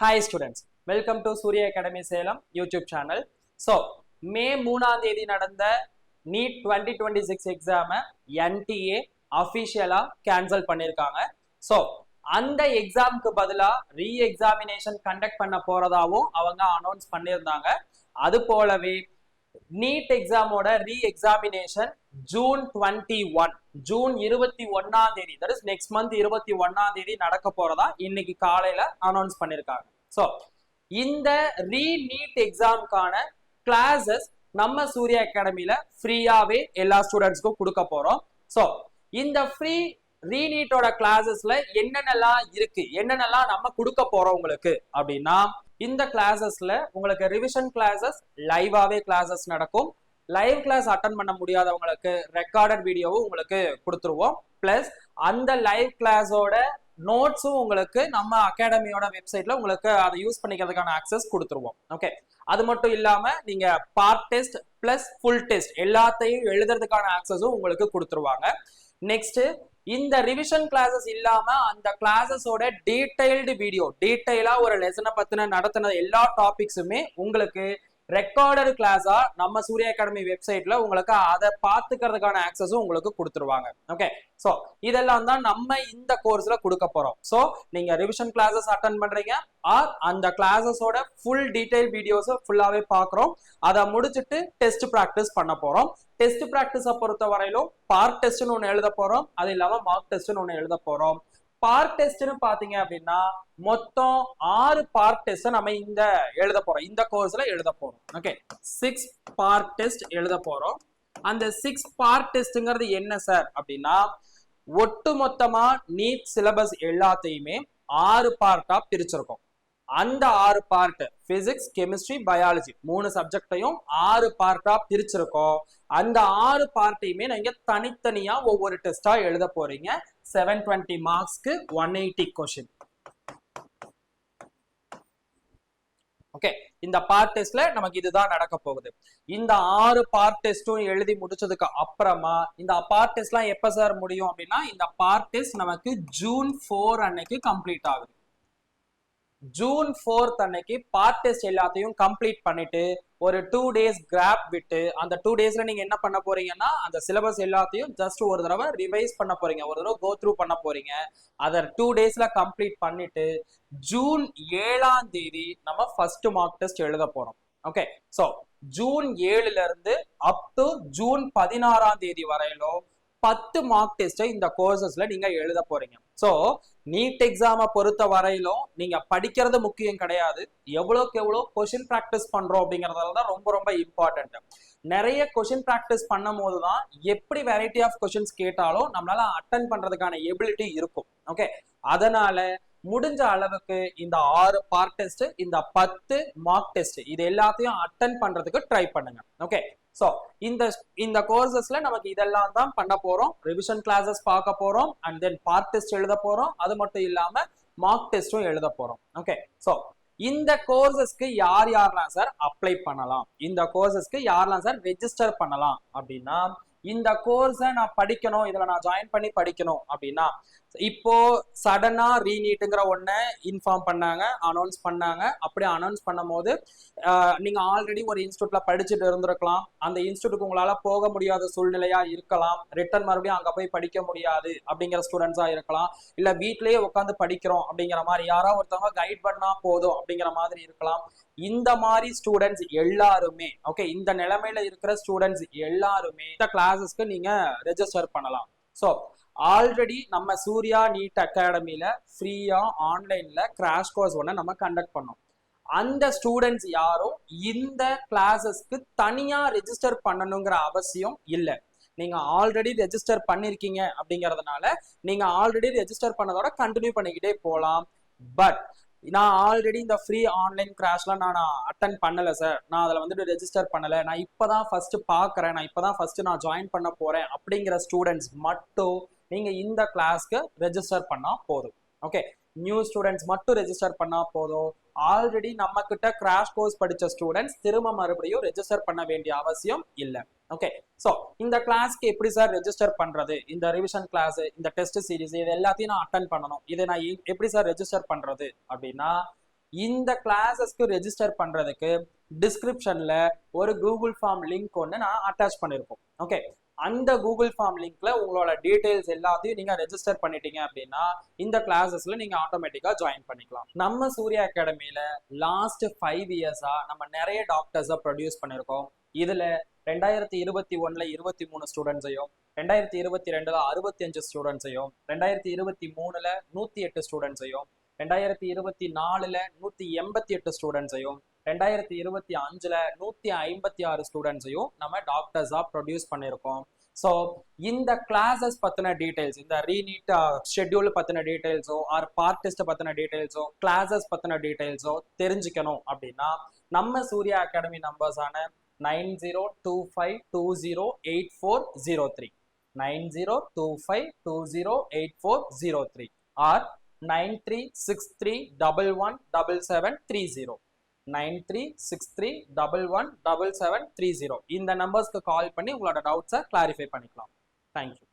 Hi students, welcome to Surya Academy Salem YouTube channel. So, May 3ஆம் தேதி நடந்த NEET 2026 எக்ஸாம NTA அஃபிஷியலா cancel பண்ணிருக்காங்க. So, அந்த எக்ஸாமுக்கு பதிலா ரீஎக்ஸாமினேஷன் கண்டக்ட் பண்ண போறதாவும் அவங்க அனௌன்ஸ் பண்ணியிருந்தாங்க. அது போலவே நீட் எக்ஸாமோட ரீஎக்ஸாமினேஷன் ஜூன் 21ஆம் தேதி, தட் இஸ் நெக்ஸ்ட் மந்த் 21ஆம் தேதி நடக்க போறதா இன்னைக்கு காலையில அனௌன்ஸ் பண்ணிருக்காங்க. சோ இந்த நீட் எக்ஸாமுக்கான கிளாஸஸ் நம்ம சூர்யா அகாடமில ஃப்ரீயாவே எல்லா ஸ்டூடெண்ட்ஸ்க்கும் கொடுக்க போறோம். சோ இந்த ஃப்ரீ ரீநீட்டோட கிளாஸஸ்ல என்னென்னலாம் இருக்கு, என்னென்னலாம் நம்ம கொடுக்க போறோம் உங்களுக்கு அப்படின்னா, இந்த கிளாஸஸ்ல உங்களுக்கு ரிவிஷன் கிளாஸஸ் லைவாவே கிளாஸஸ் நடக்கும். லைவ் கிளாஸ் அட்டன் பண்ண முடியாதவங்களுக்கு ரெக்கார்டட் வீடியோவும் உங்களுக்கு கொடுத்துருவோம். பிளஸ் அந்த லைவ் கிளாஸோட நோட்ஸும் உங்களுக்கு நம்ம அகாடமியோட வெப்சைட்ல உங்களுக்கு அதை யூஸ் பண்ணிக்கிறதுக்கான ஆக்சஸ் கொடுத்துருவோம். ஓகே, அது மட்டும் இல்லாம நீங்க part test plus full test எல்லாத்தையும் எழுதுறதுக்கான ஆக்சஸும் உங்களுக்கு கொடுத்துருவாங்க. நெக்ஸ்ட், இந்த ரிவிஷன் கிளாஸஸ் இல்லாம அந்த கிளாஸஸோட டீடைல்டு வீடியோ, டீடைலா ஒரு லெசனை பத்தின நடத்தின எல்லா டாபிக்ஸுமே உங்களுக்கு ரெக்கார்டட் கிளாஸா நம்ம சூர்யா அகாடமி வெப்சைட்ல உங்களுக்கு அதை பார்த்துக்கிறதுக்கான ஆக்சஸும் உங்களுக்கு கொடுத்துருவாங்க. ஓகே, சோ இதெல்லாம் தான் நம்ம இந்த கோர்ஸ்ல கொடுக்க போறோம். சோ நீங்க ரிவிஷன் கிளாஸஸ் அட்டன் பண்றீங்க ஆர் அந்த கிளாஸஸோட ஃபுல் டீடைல் வீடியோஸ் ஃபுல்லாவே பாக்குறோம். அதை முடிச்சுட்டு டெஸ்ட் பிராக்டிஸ் பண்ண போறோம். டெஸ்ட் பிராக்டிஸை பொறுத்த வரையிலும் பார்ட் டெஸ்ட்னு ஒன்று எழுத போறோம், அது இல்லாம மார்க் டெஸ்ட்னு ஒன்று எழுத போறோம். பார்ட் டெஸ்ட்னு பாத்தீங்க அப்படின்னா மொத்தம் 6 பார்ட் டெஸ்ட் நம்ம இந்த எழுத போறோம், இந்த கோர்ஸ்ல எழுத போறோம். ஓகே, 6 பார்ட் டெஸ்ட் எழுத போறோம். அந்த 6 பார்ட் டெஸ்ட்ங்கிறது என்ன சார் அப்படின்னா, ஒட்டு மொத்தமா நீட் சிலபஸ் எல்லாத்தையுமே 6 பார்ட்டா பிரிச்சிருக்கோம். அந்த 6 பார்ட் பிசிக்ஸ், கெமிஸ்ட்ரி, பயாலஜி 3 சப்ஜெக்டையும் 6 பார்ட்டா பிரிச்சிருக்கோம். அந்த 6 பார்ட்டையுமே நீங்க தனித்தனியா ஒவ்வொரு டெஸ்டா எழுத போறீங்க. 720 மார்க்ஸ்க்கு 180 கொஸ்டின். ஓகே, இந்த பார்ட் டெஸ்ட்ல நமக்கு இதுதான் நடக்க போகுது. இந்த 6 பார்ட் டெஸ்டும் எழுதி முடிச்சதுக்கு அப்புறமா இந்த பார்ட் டெஸ்ட்லாம் எப்ப சார் முடியும் அப்படின்னா, இந்த பார்ட் டெஸ்ட் நமக்கு ஜூன் 4 அன்னைக்கு கம்ப்ளீட் ஆகுது. ஜூன் 4 அன்னைக்கு பார்ட் டெஸ்ட் எல்லாத்தையும் கம்ப்ளீட் பண்ணிட்டு ஒரு 2 days கிராப் விட்டு, அந்த 2 daysல நீங்க என்ன பண்ண போறீங்கன்னா, அந்த சிலபஸ் எல்லாத்தையும் ஜஸ்ட் ஒரு தடவை ரிவைஸ் பண்ண போறீங்க, ஒரு தடவை கோ த்ரூ பண்ண போறீங்க. அதை 2 daysல கம்ப்ளீட் பண்ணிட்டு ஜூன் 7ஆம் தேதி நம்ம ஃபர்ஸ்ட் மார்க் டெஸ்ட் எழுத போறோம். ஓகே, சோ ஜூன் 7ல இருந்து அப் டு ஜூன் 16ஆம் தேதி வரையிலும் 10 மார்க் டெஸ்ட் இந்த கோர்சஸ்ல நீங்க எழுத போறீங்க. சோ நீட் எக்ஸாம பொறுத்த வரையிலும் நீங்க படிக்கிறது முக்கியம் கிடையாது, எவ்வளவுக்கு எவ்வளவு கொஸ்டின் பிராக்டிஸ் பண்றோம் அப்படிங்கறதால தான் ரொம்ப ரொம்ப இம்பார்ட்டன்ட். நிறைய கொஸ்டின் பிராக்டிஸ் பண்ணும் போதுதான் எப்படி வெரைட்டி ஆஃப் கொஸ்டின்ஸ் கேட்டாலும் நம்மளால அட்டன் பண்றதுக்கான எபிலிட்டி இருக்கும். ஓகே, அதனால முடிஞ்ச அளவுக்கு இந்த 6 பார்ட் டெஸ்ட், இந்த 10 மார்க் டெஸ்ட் இது எல்லாத்தையும் அட்டன் பண்றதுக்கு ட்ரை பண்ணுங்க. ஓகே, சோ இந்த கோர்சஸ்ல நமக்கு இதெல்லாம் தான் பண்ண போறோம். ரிவிஷன் கிளாஸஸ் பார்க்க போறோம், அண்ட் தென் பார்ட் டெஸ்ட் எழுத போறோம். அது மட்டும் இல்லாம மார்க் டெஸ்டும் எழுத போறோம். ஓகே, சோ இந்த கோர்சஸ்க்கு யார் யாரெல்லாம் சார் அப்ளை பண்ணலாம், இந்த கோர்சஸ்க்கு யாரெல்லாம் சார் ரெஜிஸ்டர் பண்ணலாம் அப்படின்னா, இந்த கோர்ஸை நான் படிக்கணும், இதுல நான் ஜாயின் பண்ணி படிக்கணும் அப்படின்னா, இப்போ சடனா ரீநீட்டுங்கிற ஒன்ன இன்ஃபார்ம் பண்ணாங்க, அனௌன்ஸ் பண்ணாங்க. அப்படி அனௌன்ஸ் பண்ணும் போது நீங்க ஆல்ரெடி ஒரு இன்ஸ்டியூட்ல படிச்சுட்டு இருந்திருக்கலாம், அந்த இன்ஸ்டியூட்டுக்கு உங்களால போக முடியாத சூழ்நிலையா இருக்கலாம், ரிட்டர்ன் மறுபடியும் அங்க போய் படிக்க முடியாது அப்படிங்கிற ஸ்டூடெண்ட்ஸா இருக்கலாம், இல்ல வீட்லயே உட்காந்து படிக்கிறோம் அப்படிங்கிற மாதிரி யாராவது ஒருத்தவங்க கைட் பண்ணா போதும் அப்படிங்கிற மாதிரி இருக்கலாம். இந்த மாதிரி ஸ்டூடெண்ட்ஸ் எல்லாருமே, ஓகே, இந்த நிலைமையில இருக்கிற ஸ்டூடெண்ட்ஸ் எல்லாருமே இந்த கிளாஸஸ்க்கு நீங்க ரெஜிஸ்டர் பண்ணலாம். ஸோ ஆல்ரெடி நம்ம சூர்யா நீட் அகாடமில ஃப்ரீயா ஆன்லைன்ல கிராஷ் கோர்ஸ் ஒன்று நம்ம கண்டக்ட் பண்ணோம். அந்த ஸ்டூடெண்ட்ஸ் யாரும் இந்த கிளாஸஸ்க்கு தனியா ரெஜிஸ்டர் பண்ணணுங்கிற அவசியம் இல்லை. நீங்க ஆல்ரெடி ரெஜிஸ்டர் பண்ணிருக்கீங்க அப்படிங்கறதுனால நீங்க ஆல்ரெடி ரெஜிஸ்டர் பண்ணதோட கண்டினியூ பண்ணிக்கிட்டே போகலாம். பட் நான் ஆல்ரெடி இந்த ஃப்ரீ ஆன்லைன் கிளாஸ்லாம் நான் அட்டன் பண்ணல சார், நான் அதில் வந்துட்டு ரெஜிஸ்டர் பண்ணல, நான் இப்போதான் ஃபர்ஸ்ட் பார்க்குறேன், நான் இப்போதான் ஃபர்ஸ்ட் நான் ஜாயின் பண்ண போறேன் அப்படிங்கிற ஸ்டூடெண்ட்ஸ் மட்டும் நீங்க இந்த கிளாஸ்க்கு ரெஜிஸ்டர் பண்ணா போதும். ஓகே, நியூ ஸ்டூடெண்ட்ஸ் மட்டும் ரெஜிஸ்டர் பண்ணா போதும். ஆல்ரெடி நம்ம கிட்ட கிராஷ் கோர்ஸ் படிச்ச ஸ்டூடெண்ட்ஸ் திரும்ப மறுபடியும் ரெஜிஸ்டர் பண்ண வேண்டிய அவசியம் இல்லை. ஓகே, சோ இந்த கிளாஸ்க்கு எப்படி சார் ரெஜிஸ்டர் பண்றது, இந்த ரிவிஷன் கிளாஸ், இந்த டெஸ்ட் சீரிஸ் இது எல்லாத்தையும் நான் அட்டன் பண்ணணும், இதை நான் எப்படி சார் ரெஜிஸ்டர் பண்றது அப்படின்னா, இந்த கிளாஸஸ்க்கு ரெஜிஸ்டர் பண்றதுக்கு டிஸ்கிரிப்ஷன்ல ஒரு கூகுள் ஃபார்ம் லிங்க் ஒன்று நான் அட்டாச் பண்ணியிருக்கோம். ஓகே, அந்த கூகுள் ஃபார்ம் லிங்க்ல உங்களோட டீடைல்ஸ் எல்லாத்தையும் நீங்க ரெஜிஸ்டர் பண்ணிட்டீங்க அப்படின்னா இந்த கிளாஸஸ்ல நீங்க ஆட்டோமேட்டிக்கா ஜாயின் பண்ணிக்கலாம். நம்ம சூர்யா அகாடமியில லாஸ்ட் 5 இயர்ஸா நம்ம நிறைய டாக்டர்ஸை ப்ரொடியூஸ் பண்ணியிருக்கோம். இதுல 2021ல 23 ஸ்டூடெண்ட்ஸையும், 2022ல 65 ஸ்டூடெண்ட்ஸையும், 2023ல 108 ஸ்டூடெண்ட்ஸையும், 2024ல 188 ஸ்டூடெண்ட்ஸையும், 2025ல 156 ஸ்டூடெண்ட்ஸையும் நம்ம டாக்டர்ஸா ப்ரொடியூஸ் பண்ணியிருக்கோம். ஸோ இந்த கிளாஸஸ் பத்தின டீடைல்ஸ், இந்த ரீநீட் ஷெட்யூல் பத்தின டீடைல்ஸோ ஆர் பார்ட் டெஸ்ட் பத்தின டீடைல்ஸோ கிளாஸஸ் பத்தின டீடைல்ஸோ தெரிஞ்சுக்கணும் அப்படின்னா நம்ம சூர்யா அகாடமி நம்பர்ஸான 9025208403 9025208403 ஆர் 9363117730 9363117730 இந்த நம்பர்ஸ்க்கு கால் பண்ணி உங்களோட டவுட்ஸை கிளாரிஃபை பண்ணிக்கலாம். தேங்க்யூ.